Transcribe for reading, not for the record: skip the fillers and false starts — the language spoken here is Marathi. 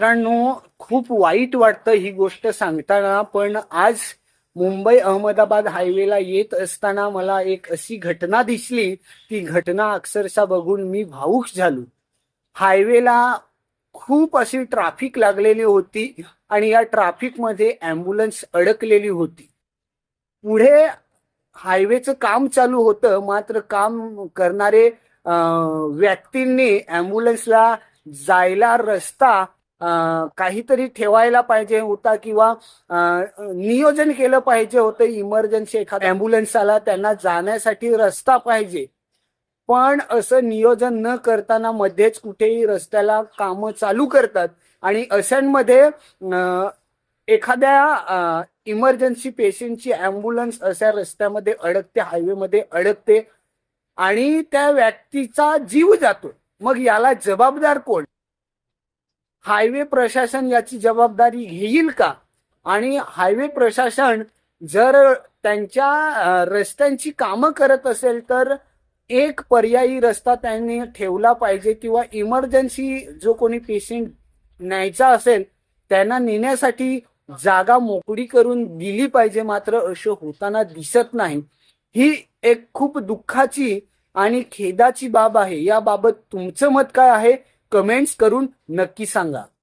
मित्रांनो, खूप वाईट वाटतं ही गोष्ट सांगताना, पण आज मुंबई अहमदाबाद हायवेला येत असताना मला एक अशी घटना दिसली. ती घटना अक्षरशः बघून मी भावुक झालो. हायवेला खूप अशी ट्रॅफिक लागलेली होती आणि या ट्रॅफिकमध्ये ॲम्ब्युलन्स अडकलेली होती. पुढे हायवेचं काम चालू होतं, मात्र काम करणारे व्यक्तींनी ॲम्ब्युलन्सला जायला रस्ता काहीतरी ठेवायला पाहिजे होता किंवा नियोजन केलं पाहिजे होतं. इमर्जन्सी एखादा ॲम्ब्युलन्स आला, त्यांना जाण्यासाठी रस्ता पाहिजे. पण असं नियोजन न करताना मध्येच कुठेही रस्त्याला कामं चालू करतात आणि अशांमध्ये एखाद्या इमर्जन्सी पेशंटची ॲम्ब्युलन्स अशा रस्त्यामध्ये अडकते, हायवेमध्ये अडकते आणि त्या व्यक्तीचा जीव जातो. मग याला जबाबदार कोण? हायवे प्रशासन याची जबाबदारी घेईल का? आणि हायवे प्रशासन जर त्यांच्या रस्त्यांची कामं करत असेल तर एक पर्यायी रस्ता त्यांनी ठेवला पाहिजे किंवा इमर्जन्सी जो कोणी पेशंट न्यायचा असेल त्यांना नेण्यासाठी जागा मोकळी करून दिली पाहिजे. मात्र असं होताना दिसत नाही. ही एक खूप दुःखाची आणि खेदाची बाब आहे. याबाबत तुमचं मत काय आहे? कमेंट्स करून नक्की सांगा.